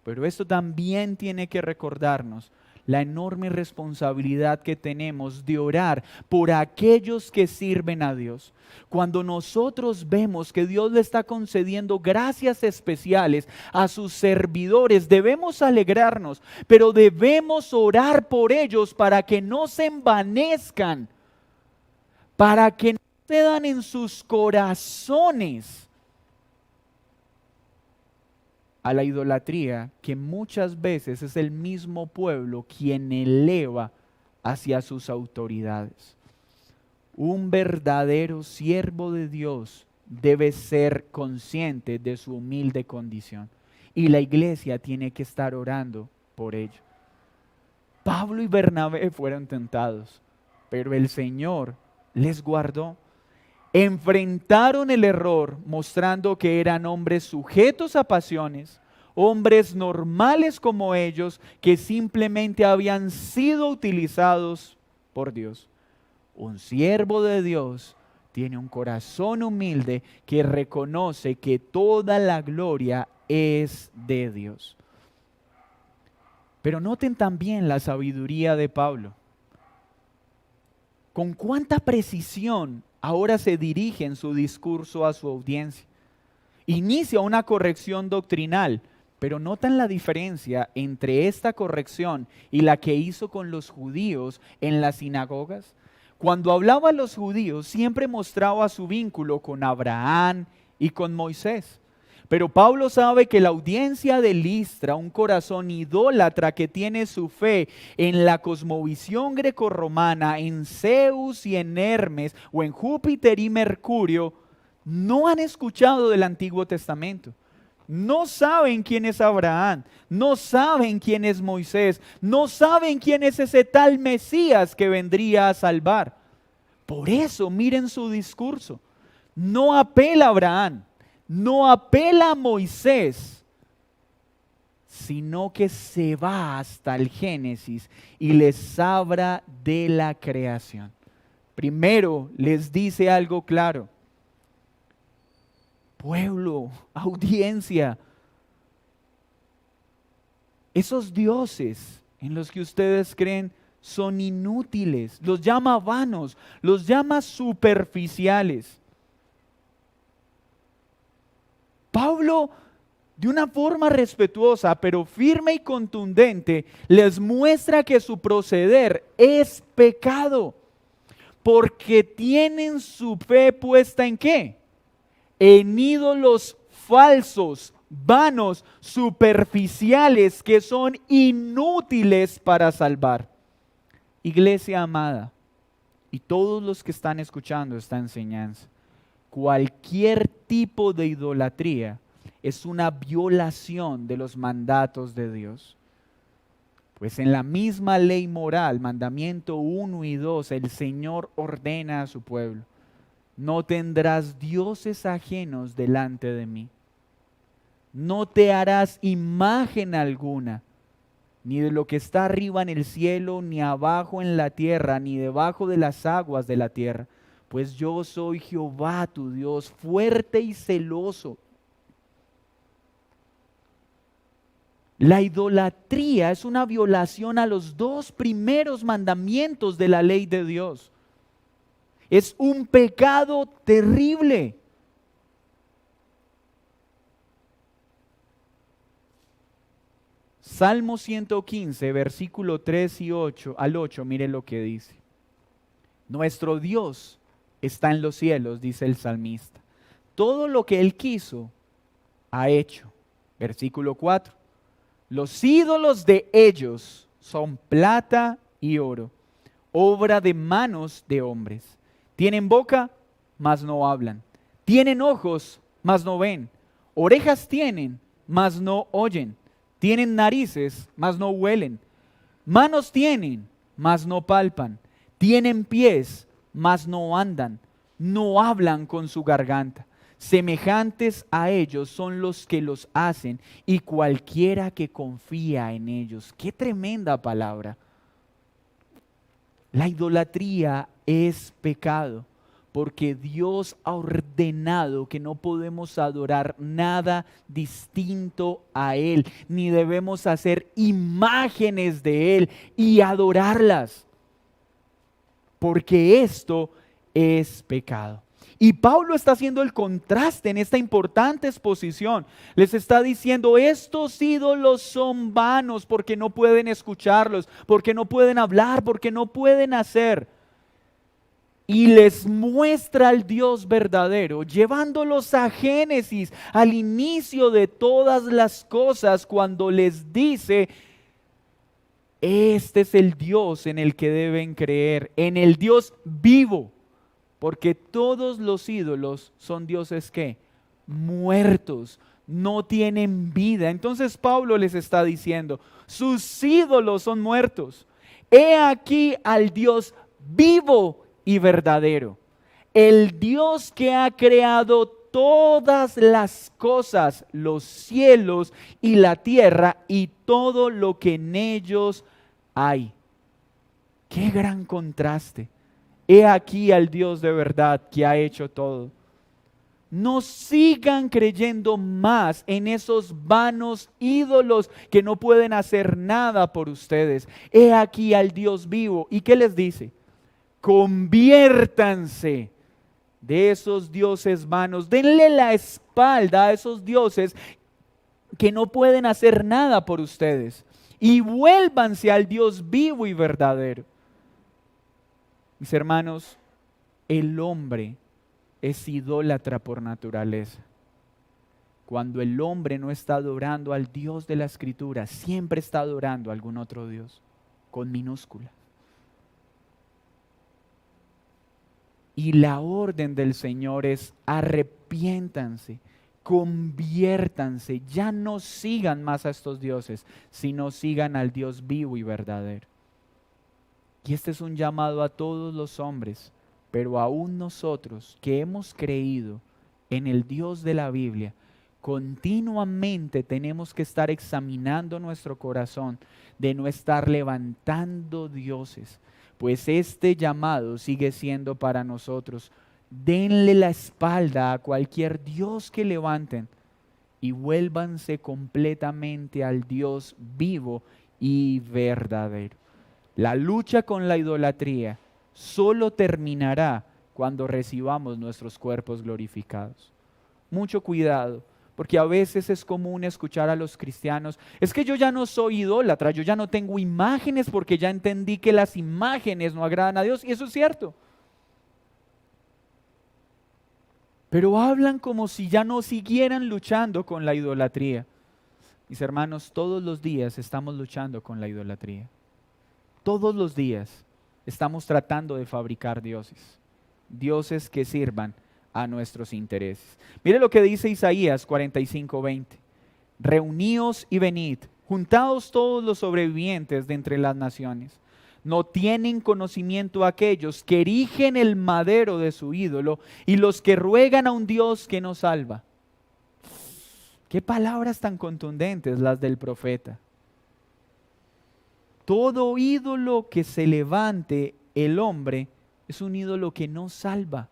Pero esto también tiene que recordarnos la enorme responsabilidad que tenemos de orar por aquellos que sirven a Dios. Cuando nosotros vemos que Dios le está concediendo gracias especiales a sus servidores, debemos alegrarnos, pero debemos orar por ellos para que no se envanezcan, para que no cedan en sus corazones a la idolatría, que muchas veces es el mismo pueblo quien eleva hacia sus autoridades. Un verdadero siervo de Dios debe ser consciente de su humilde condición y la iglesia tiene que estar orando por ello. Pablo y Bernabé fueron tentados, pero el Señor les guardó. Enfrentaron el error mostrando que eran hombres sujetos a pasiones, hombres normales como ellos, que simplemente habían sido utilizados por Dios. Un siervo de Dios tiene un corazón humilde que reconoce que toda la gloria es de Dios. Pero noten también la sabiduría de Pablo. Con cuánta precisión ahora se dirige en su discurso a su audiencia. Inicia una corrección doctrinal, pero notan la diferencia entre esta corrección y la que hizo con los judíos en las sinagogas. Cuando hablaba a los judíos, siempre mostraba su vínculo con Abraham y con Moisés. Pero Pablo sabe que la audiencia de Listra, un corazón idólatra que tiene su fe en la cosmovisión grecorromana, en Zeus y en Hermes, o en Júpiter y Mercurio, no han escuchado del Antiguo Testamento. No saben quién es Abraham, no saben quién es Moisés, no saben quién es ese tal Mesías que vendría a salvar. Por eso miren su discurso. No apela a Abraham, no apela a Moisés, sino que se va hasta el Génesis y les habla de la creación. Primero les dice algo claro. Pueblo, audiencia, esos dioses en los que ustedes creen son inútiles, los llama vanos, los llama superficiales. Pablo, de una forma respetuosa, pero firme y contundente, les muestra que su proceder es pecado, porque tienen su fe puesta ¿en qué? En ídolos falsos, vanos, superficiales, que son inútiles para salvar. Iglesia amada, y todos los que están escuchando esta enseñanza, cualquier tipo de idolatría es una violación de los mandatos de Dios. Pues en la misma ley moral, mandamiento 1 y 2, el Señor ordena a su pueblo: no tendrás dioses ajenos delante de mí. No te harás imagen alguna, ni de lo que está arriba en el cielo, ni abajo en la tierra, ni debajo de las aguas de la tierra. Pues yo soy Jehová tu Dios, fuerte y celoso. La idolatría es una violación a los 2 primeros mandamientos de la ley de Dios. Es un pecado terrible. Salmo 115, versículo 3 y 8 al 8, mire lo que dice. Nuestro Dios está en los cielos, dice el salmista. Todo lo que Él quiso, ha hecho. Versículo 4. Los ídolos de ellos son plata y oro, obra de manos de hombres. Tienen boca, mas no hablan. Tienen ojos, mas no ven. Orejas tienen, mas no oyen. Tienen narices, mas no huelen. Manos tienen, mas no palpan. Tienen pies, mas no andan. No hablan con su garganta. Semejantes a ellos son los que los hacen, y cualquiera que confía en ellos. ¡Qué tremenda palabra! La idolatría es pecado, porque Dios ha ordenado que no podemos adorar nada distinto a Él, ni debemos hacer imágenes de Él y adorarlas, porque esto es pecado. Y Pablo está haciendo el contraste en esta importante exposición. Les está diciendo: estos ídolos son vanos porque no pueden escucharlos, porque no pueden hablar, porque no pueden hacer. Y les muestra al Dios verdadero, llevándolos a Génesis, al inicio de todas las cosas, cuando les dice: este es el Dios en el que deben creer, en el Dios vivo. Porque todos los ídolos son dioses ¿qué? Muertos, no tienen vida. Entonces Pablo les está diciendo: sus ídolos son muertos. He aquí al Dios vivo y verdadero, el Dios que ha creado todas las cosas, los cielos y la tierra y todo lo que en ellos hay. ¡Qué gran contraste! He aquí al Dios de verdad que ha hecho todo. No sigan creyendo más en esos vanos ídolos que no pueden hacer nada por ustedes. He aquí al Dios vivo. ¿Y qué les dice? Conviértanse de esos dioses vanos. Denle la espalda a esos dioses que no pueden hacer nada por ustedes. Y vuélvanse al Dios vivo y verdadero. Mis hermanos, el hombre es idólatra por naturaleza. Cuando el hombre no está adorando al Dios de la Escritura, siempre está adorando a algún otro Dios, con minúscula. Y la orden del Señor es: arrepiéntanse, conviértanse, ya no sigan más a estos dioses, sino sigan al Dios vivo y verdadero. Y este es un llamado a todos los hombres, pero aún nosotros que hemos creído en el Dios de la Biblia, continuamente tenemos que estar examinando nuestro corazón de no estar levantando dioses, pues este llamado sigue siendo para nosotros. Denle la espalda a cualquier Dios que levanten y vuélvanse completamente al Dios vivo y verdadero. La lucha con la idolatría solo terminará cuando recibamos nuestros cuerpos glorificados. Mucho cuidado, porque a veces es común escuchar a los cristianos: es que yo ya no soy idólatra, yo ya no tengo imágenes porque ya entendí que las imágenes no agradan a Dios. Y eso es cierto. Pero hablan como si ya no siguieran luchando con la idolatría. Mis hermanos, todos los días estamos luchando con la idolatría. Todos los días estamos tratando de fabricar dioses. Dioses que sirvan a nuestros intereses. Mire lo que dice Isaías 45:20. Reuníos y venid, juntaos todos los sobrevivientes de entre las naciones. No tienen conocimiento aquellos que erigen el madero de su ídolo y los que ruegan a un Dios que no salva. Qué palabras tan contundentes las del profeta. Todo ídolo que se levante el hombre es un ídolo que no salva.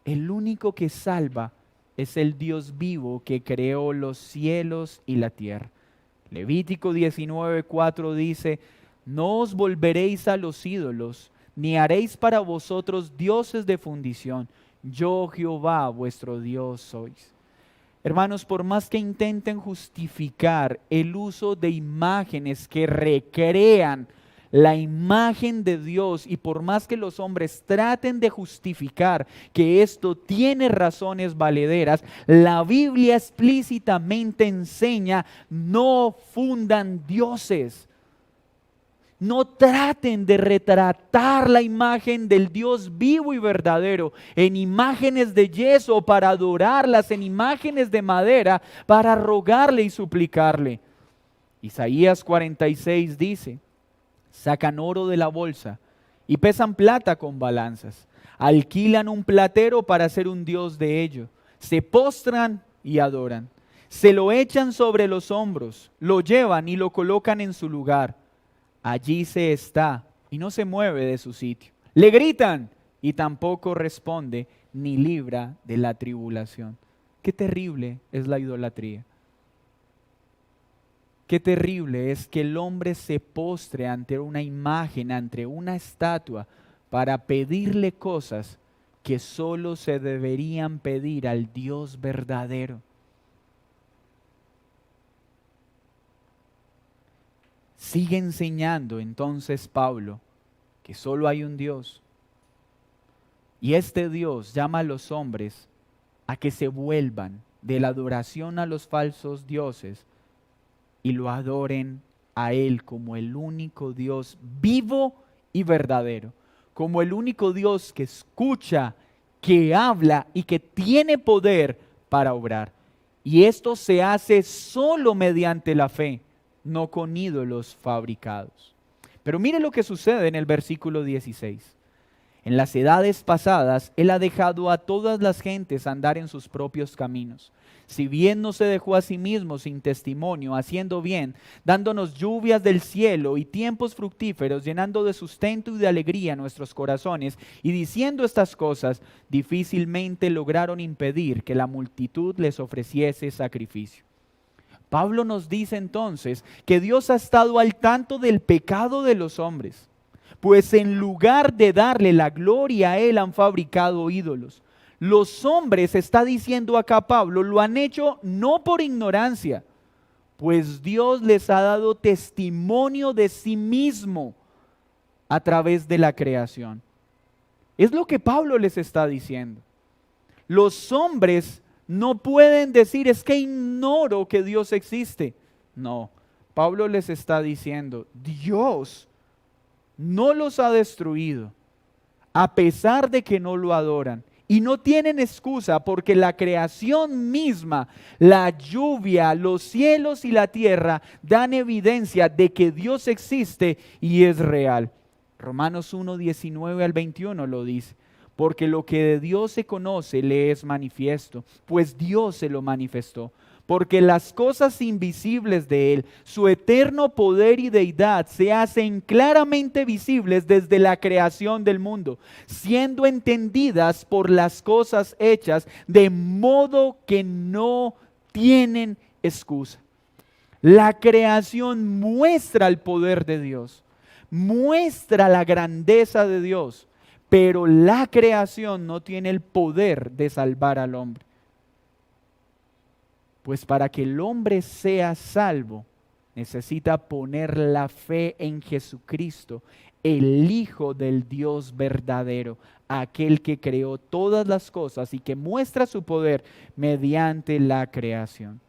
El único que salva es el Dios vivo que creó los cielos y la tierra. Levítico 19:4 dice: no os volveréis a los ídolos, ni haréis para vosotros dioses de fundición. Yo, Jehová, vuestro Dios sois. Hermanos, por más que intenten justificar el uso de imágenes que recrean la imagen de Dios, y por más que los hombres traten de justificar que esto tiene razones valederas, la Biblia explícitamente enseña: no fundan dioses. No traten de retratar la imagen del Dios vivo y verdadero en imágenes de yeso para adorarlas, en imágenes de madera para rogarle y suplicarle. Isaías 46 dice: sacan oro de la bolsa y pesan plata con balanzas. Alquilan un platero para hacer un dios de ello. Se postran y adoran. Se lo echan sobre los hombros, lo llevan y lo colocan en su lugar. Allí se está y no se mueve de su sitio. Le gritan y tampoco responde ni libra de la tribulación. Qué terrible es la idolatría. Qué terrible es que el hombre se postre ante una imagen, ante una estatua, para pedirle cosas que solo se deberían pedir al Dios verdadero. Sigue enseñando entonces Pablo que solo hay un Dios. Y este Dios llama a los hombres a que se vuelvan de la adoración a los falsos dioses y lo adoren a Él como el único Dios vivo y verdadero, como el único Dios que escucha, que habla y que tiene poder para obrar. Y esto se hace solo mediante la fe, no con ídolos fabricados. Pero mire lo que sucede en el versículo 16. En las edades pasadas, Él ha dejado a todas las gentes andar en sus propios caminos. Si bien no se dejó a sí mismo sin testimonio, haciendo bien, dándonos lluvias del cielo y tiempos fructíferos, llenando de sustento y de alegría nuestros corazones, y diciendo estas cosas, difícilmente lograron impedir que la multitud les ofreciese sacrificio. Pablo nos dice entonces que Dios ha estado al tanto del pecado de los hombres, pues en lugar de darle la gloria a Él han fabricado ídolos. Los hombres, está diciendo acá Pablo, lo han hecho no por ignorancia, pues Dios les ha dado testimonio de sí mismo a través de la creación. Es lo que Pablo les está diciendo. Los hombres no pueden decir, es que ignoro que Dios existe. No, Pablo les está diciendo, Dios no los ha destruido, a pesar de que no lo adoran. Y no tienen excusa porque la creación misma, la lluvia, los cielos y la tierra dan evidencia de que Dios existe y es real. Romanos 1, 19 al 21 lo dice. Porque lo que de Dios se conoce le es manifiesto, pues Dios se lo manifestó. Porque las cosas invisibles de Él, su eterno poder y deidad, se hacen claramente visibles desde la creación del mundo, siendo entendidas por las cosas hechas, de modo que no tienen excusa. La creación muestra el poder de Dios, muestra la grandeza de Dios, pero la creación no tiene el poder de salvar al hombre. Pues para que el hombre sea salvo, necesita poner la fe en Jesucristo, el Hijo del Dios verdadero, aquel que creó todas las cosas y que muestra su poder mediante la creación.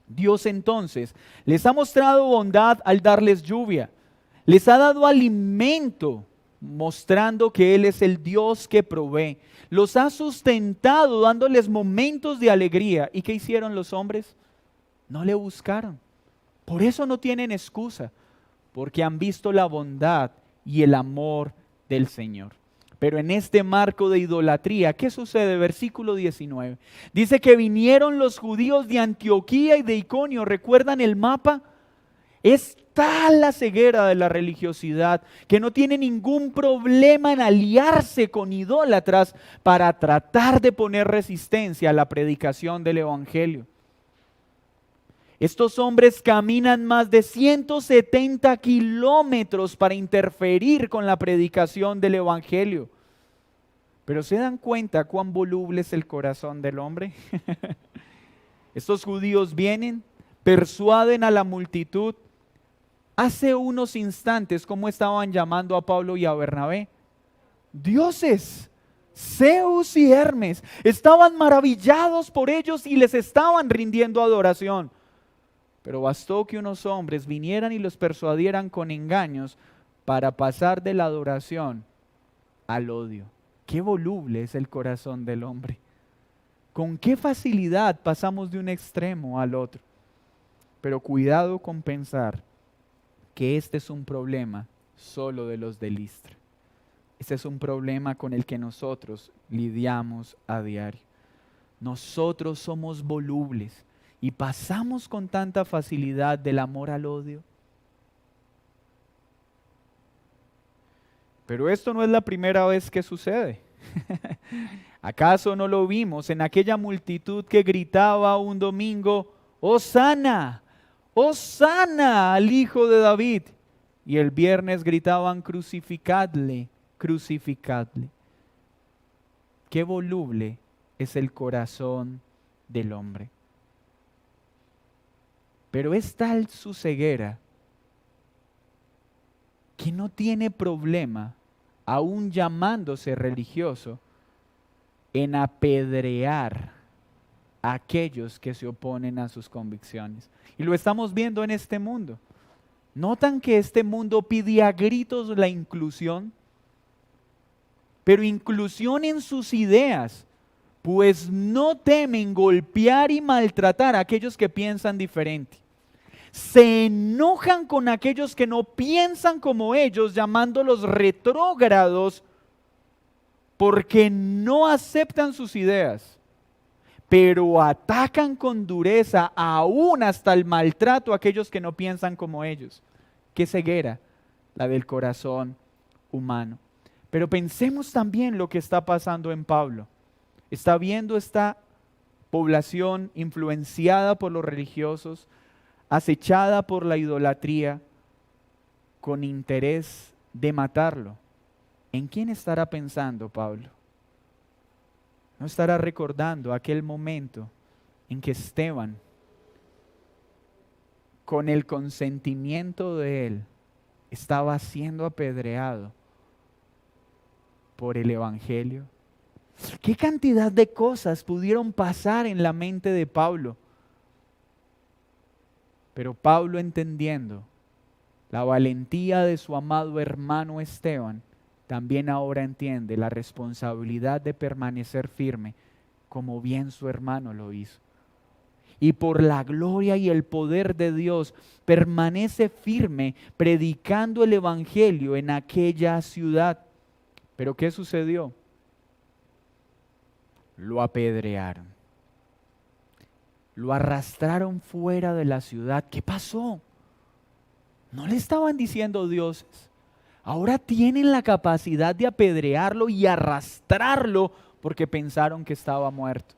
Dios entonces les ha mostrado bondad al darles lluvia, les ha dado alimento, mostrando que Él es el Dios que provee. Los ha sustentado dándoles momentos de alegría. ¿Y qué hicieron los hombres? No le buscaron. Por eso no tienen excusa, porque han visto la bondad y el amor del Señor. Pero en este marco de idolatría, ¿qué sucede? Versículo 19. Dice que vinieron los judíos de Antioquía y de Iconio. ¿Recuerdan el mapa? Es tal la ceguera de la religiosidad que no tiene ningún problema en aliarse con idólatras para tratar de poner resistencia a la predicación del Evangelio. Estos hombres caminan más de 170 kilómetros para interferir con la predicación del Evangelio. Pero ¿se dan cuenta cuán voluble es el corazón del hombre? Estos judíos vienen, persuaden a la multitud. Hace unos instantes, ¿cómo estaban llamando a Pablo y a Bernabé? Dioses, Zeus y Hermes. Estaban maravillados por ellos y les estaban rindiendo adoración. Pero bastó que unos hombres vinieran y los persuadieran con engaños para pasar de la adoración al odio. Qué voluble es el corazón del hombre. Con qué facilidad pasamos de un extremo al otro. Pero cuidado con pensar que este es un problema solo de los de Listra. Este es un problema con el que nosotros lidiamos a diario. Nosotros somos volubles y pasamos con tanta facilidad del amor al odio. Pero esto no es la primera vez que sucede. ¿Acaso no lo vimos en aquella multitud que gritaba un domingo, ¡Hosana! ¡Hosana al Hijo de David! Y el viernes gritaban, crucificadle, crucificadle. Qué voluble es el corazón del hombre. Pero es tal su ceguera que no tiene problema, aún llamándose religioso, en apedrear a aquellos que se oponen a sus convicciones. Y lo estamos viendo en este mundo. ¿Notan que este mundo pide a gritos la inclusión? Pero inclusión en sus ideas, pues no temen golpear y maltratar a aquellos que piensan diferente. Se enojan con aquellos que no piensan como ellos, llamándolos retrógrados, porque no aceptan sus ideas, pero atacan con dureza aún hasta el maltrato a aquellos que no piensan como ellos. Qué ceguera la del corazón humano. Pero pensemos también lo que está pasando en Pablo. Está viendo esta población influenciada por los religiosos, acechada por la idolatría, con interés de matarlo. ¿En quién estará pensando Pablo? ¿No estará recordando aquel momento en que Esteban, con el consentimiento de él, estaba siendo apedreado por el Evangelio? ¿Qué cantidad de cosas pudieron pasar en la mente de Pablo? Pero Pablo, entendiendo la valentía de su amado hermano Esteban, también ahora entiende la responsabilidad de permanecer firme, como bien su hermano lo hizo. Y por la gloria y el poder de Dios, permanece firme predicando el Evangelio en aquella ciudad. ¿Pero qué sucedió? Lo apedrearon. Lo arrastraron fuera de la ciudad. ¿Qué pasó? No le estaban diciendo dioses. Ahora tienen la capacidad de apedrearlo y arrastrarlo porque pensaron que estaba muerto.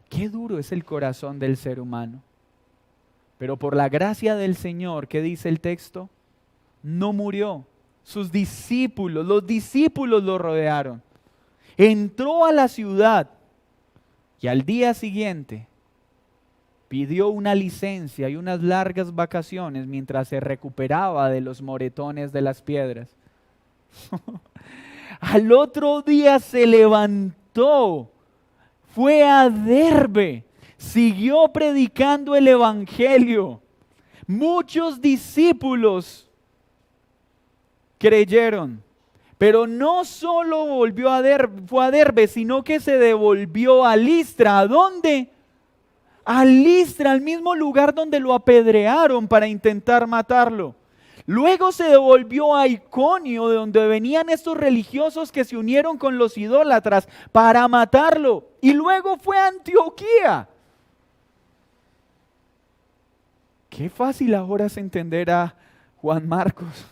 Qué duro es el corazón del ser humano. Pero por la gracia del Señor, ¿qué dice el texto? No murió. Sus discípulos, los discípulos lo rodearon. Entró a la ciudad y al día siguiente pidió una licencia y unas largas vacaciones mientras se recuperaba de los moretones de las piedras. Al otro día se levantó, fue a Derbe, siguió predicando el Evangelio. Muchos discípulos creyeron, pero no solo fue a Derbe, sino que se devolvió a Listra. ¿A dónde? A Listra, al mismo lugar donde lo apedrearon para intentar matarlo. Luego se devolvió a Iconio, de donde venían estos religiosos que se unieron con los idólatras para matarlo. Y luego fue a Antioquía. Qué fácil ahora es entender a Juan Marcos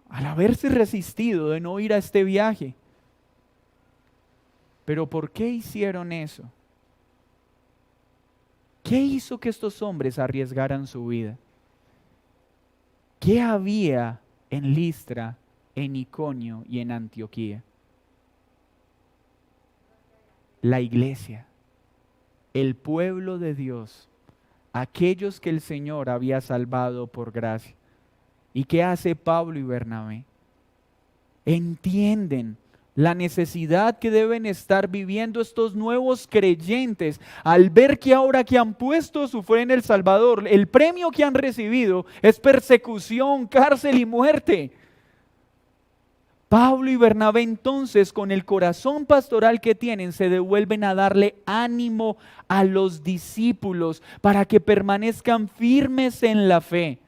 al haberse resistido de no ir a este viaje. Pero ¿por qué hicieron eso? ¿Qué hizo que estos hombres arriesgaran su vida? ¿Qué había en Listra, en Iconio y en Antioquía? La iglesia, el pueblo de Dios, aquellos que el Señor había salvado por gracia. ¿Y qué hace Pablo y Bernabé? Entienden la necesidad que deben estar viviendo estos nuevos creyentes al ver que ahora que han puesto su fe en el Salvador, el premio que han recibido es persecución, cárcel y muerte. Pablo y Bernabé entonces, con el corazón pastoral que tienen, se devuelven a darle ánimo a los discípulos para que permanezcan firmes en la fe,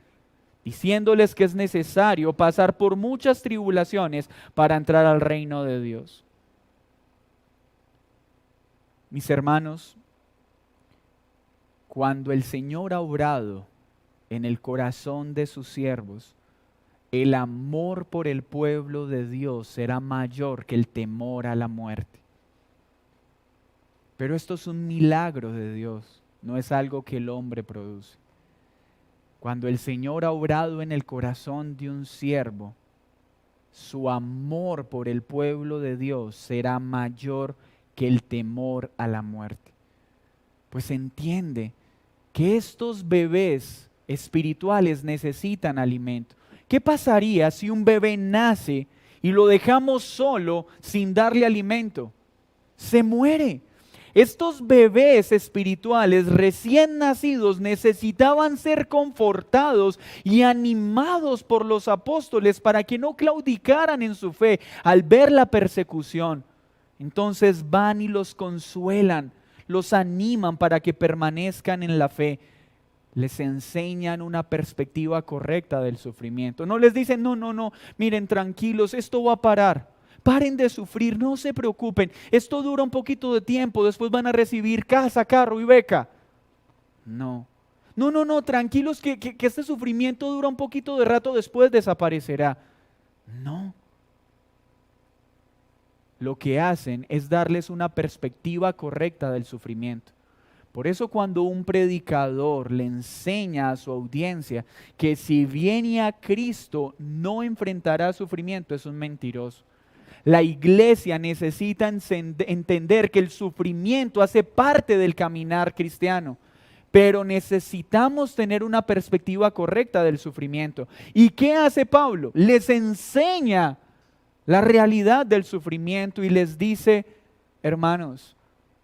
diciéndoles que es necesario pasar por muchas tribulaciones para entrar al reino de Dios. Mis hermanos, cuando el Señor ha obrado en el corazón de sus siervos, el amor por el pueblo de Dios será mayor que el temor a la muerte. Pero esto es un milagro de Dios, no es algo que el hombre produce. Cuando el Señor ha obrado en el corazón de un siervo, su amor por el pueblo de Dios será mayor que el temor a la muerte. Pues entiende que estos bebés espirituales necesitan alimento. ¿Qué pasaría si un bebé nace y lo dejamos solo sin darle alimento? Se muere. Estos bebés espirituales recién nacidos necesitaban ser confortados y animados por los apóstoles para que no claudicaran en su fe al ver la persecución. Entonces van y los consuelan, los animan para que permanezcan en la fe. les enseñan una perspectiva correcta del sufrimiento. No les dicen, no, miren, tranquilos, esto va a parar. Paren de sufrir, no se preocupen. Esto dura un poquito de tiempo, después van a recibir casa, carro y beca. No, tranquilos que este sufrimiento dura un poquito de rato, después desaparecerá. No. Lo que hacen es darles una perspectiva correcta del sufrimiento. Por eso cuando un predicador le enseña a su audiencia que si viene a Cristo no enfrentará sufrimiento, es un mentiroso. La iglesia necesita entender que el sufrimiento hace parte del caminar cristiano, pero necesitamos tener una perspectiva correcta del sufrimiento. ¿Y qué hace Pablo? Les enseña la realidad del sufrimiento y les dice, hermanos,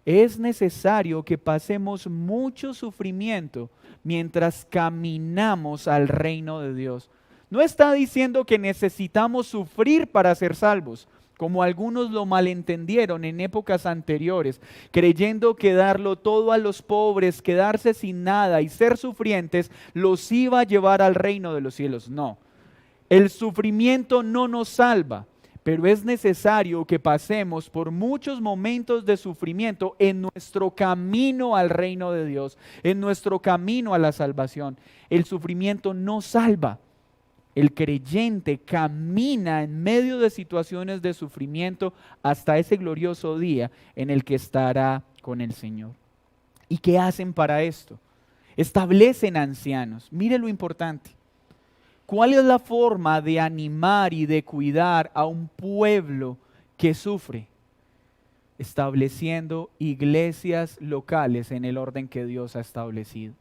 es necesario que pasemos mucho sufrimiento mientras caminamos al reino de Dios. No está diciendo que necesitamos sufrir para ser salvos, como algunos lo malentendieron en épocas anteriores, creyendo que darlo todo a los pobres, quedarse sin nada y ser sufrientes los iba a llevar al reino de los cielos. No, el sufrimiento no nos salva. Pero es necesario que pasemos por muchos momentos de sufrimiento en nuestro camino al reino de Dios, en nuestro camino a la salvación. El sufrimiento no salva. El creyente camina en medio de situaciones de sufrimiento hasta ese glorioso día en el que estará con el Señor. ¿Y qué hacen para esto? Establecen ancianos. Mire lo importante. ¿Cuál es la forma de animar y de cuidar a un pueblo que sufre? Estableciendo iglesias locales en el orden que Dios ha establecido.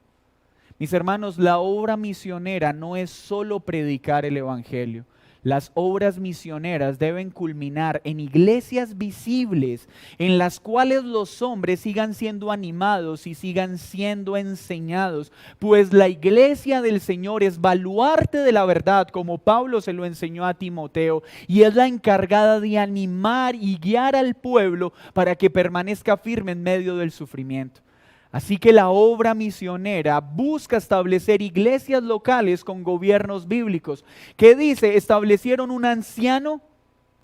Mis hermanos, la obra misionera no es solo predicar el evangelio. Las obras misioneras deben culminar en iglesias visibles en las cuales los hombres sigan siendo animados y sigan siendo enseñados, pues la iglesia del Señor es baluarte de la verdad, como Pablo se lo enseñó a Timoteo, y es la encargada de animar y guiar al pueblo para que permanezca firme en medio del sufrimiento. Así que la obra misionera busca establecer iglesias locales con gobiernos bíblicos. ¿Qué dice? ¿Establecieron un anciano?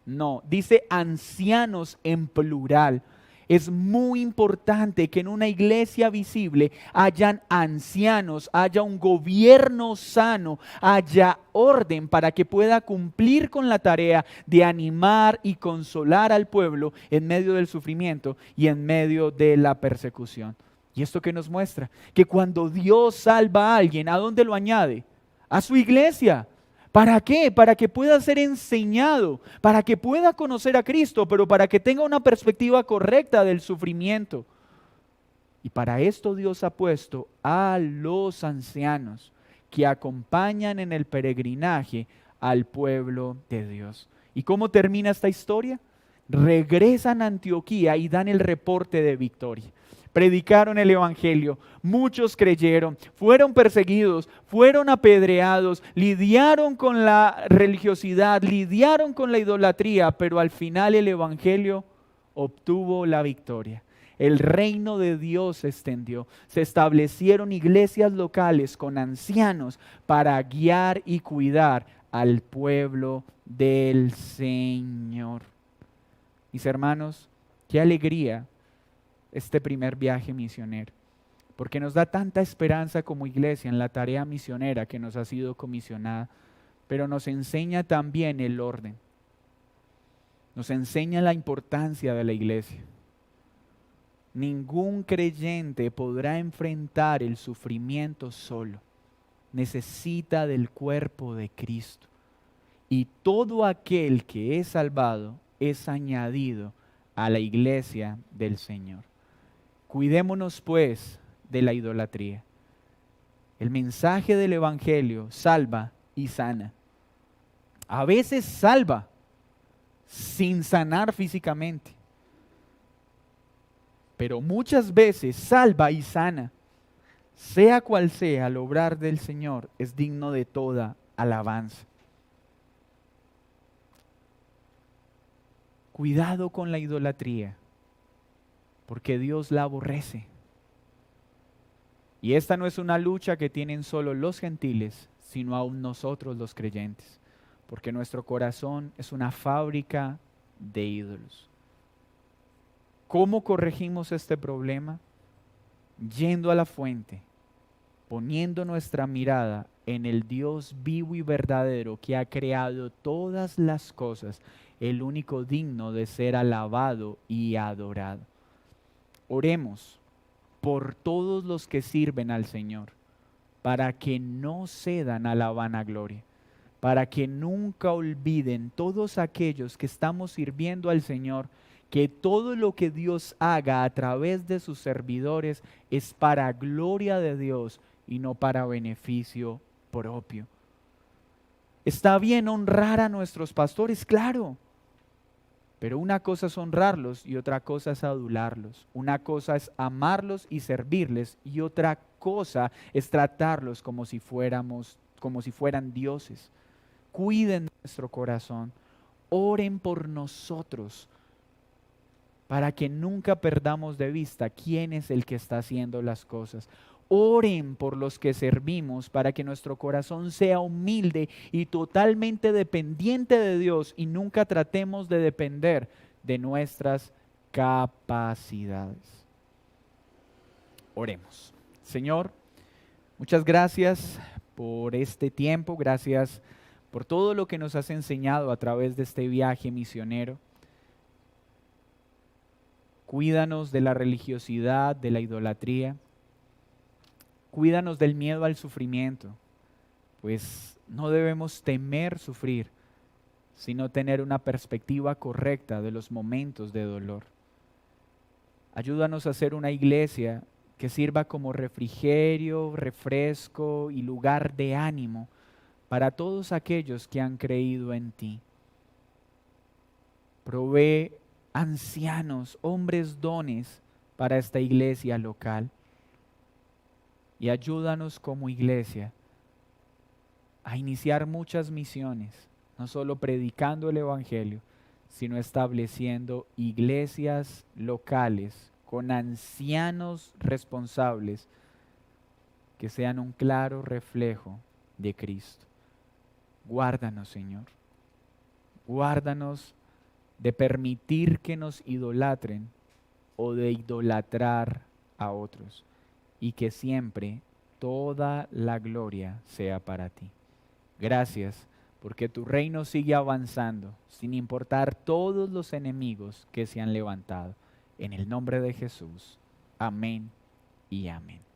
No, dice ancianos en plural. Es muy importante que en una iglesia visible hayan ancianos, haya un gobierno sano, haya orden para que pueda cumplir con la tarea de animar y consolar al pueblo en medio del sufrimiento y en medio de la persecución. ¿Y esto qué nos muestra? Que cuando Dios salva a alguien, ¿a dónde lo añade? A su iglesia. ¿Para qué? Para que pueda ser enseñado, para que pueda conocer a Cristo, pero para que tenga una perspectiva correcta del sufrimiento. Y para esto Dios ha puesto a los ancianos que acompañan en el peregrinaje al pueblo de Dios. ¿Y cómo termina esta historia? Regresan a Antioquía y dan el reporte de victoria. Predicaron el evangelio, muchos creyeron, fueron perseguidos, fueron apedreados, lidiaron con la religiosidad, lidiaron con la idolatría, pero al final el evangelio obtuvo la victoria. El reino de Dios se extendió, se establecieron iglesias locales con ancianos para guiar y cuidar al pueblo del Señor. Mis hermanos, qué alegría este primer viaje misionero, porque nos da tanta esperanza como iglesia en la tarea misionera que nos ha sido comisionada, pero nos enseña también el orden, nos enseña la importancia de la iglesia. Ningún creyente podrá enfrentar el sufrimiento solo, necesita del cuerpo de Cristo, y todo aquel que es salvado es añadido a la iglesia del Señor. Cuidémonos pues de la idolatría. El mensaje del evangelio salva y sana. A veces salva sin sanar físicamente, pero muchas veces salva y sana. Sea cual sea el obrar del Señor, es digno de toda alabanza. Cuidado con la idolatría, porque Dios la aborrece. Y esta no es una lucha que tienen solo los gentiles, sino aún nosotros los creyentes, porque nuestro corazón es una fábrica de ídolos. ¿Cómo corregimos este problema? Yendo a la fuente, poniendo nuestra mirada en el Dios vivo y verdadero que ha creado todas las cosas, el único digno de ser alabado y adorado. Oremos por todos los que sirven al Señor, para que no cedan a la vanagloria, para que nunca olviden todos aquellos que estamos sirviendo al Señor, que todo lo que Dios haga a través de sus servidores es para gloria de Dios y no para beneficio propio. Está bien honrar a nuestros pastores, claro, pero una cosa es honrarlos y otra cosa es adularlos. Una cosa es amarlos y servirles y otra cosa es tratarlos como si fueran dioses. Cuiden nuestro corazón, oren por nosotros para que nunca perdamos de vista quién es el que está haciendo las cosas. Oren por los que servimos para que nuestro corazón sea humilde y totalmente dependiente de Dios y nunca tratemos de depender de nuestras capacidades. Oremos. Señor, muchas gracias por este tiempo, gracias por todo lo que nos has enseñado a través de este viaje misionero. Cuídanos de la religiosidad, de la idolatría. Cuídanos del miedo al sufrimiento, pues no debemos temer sufrir, sino tener una perspectiva correcta de los momentos de dolor. Ayúdanos a ser una iglesia que sirva como refrigerio, refresco y lugar de ánimo para todos aquellos que han creído en ti. Provee ancianos, hombres dones para esta iglesia local. Y ayúdanos como iglesia a iniciar muchas misiones, no solo predicando el Evangelio, sino estableciendo iglesias locales con ancianos responsables que sean un claro reflejo de Cristo. Guárdanos, Señor. Guárdanos de permitir que nos idolatren o de idolatrar a otros, y que siempre toda la gloria sea para ti. Gracias, porque tu reino sigue avanzando, sin importar todos los enemigos que se han levantado. En el nombre de Jesús. Amén y amén.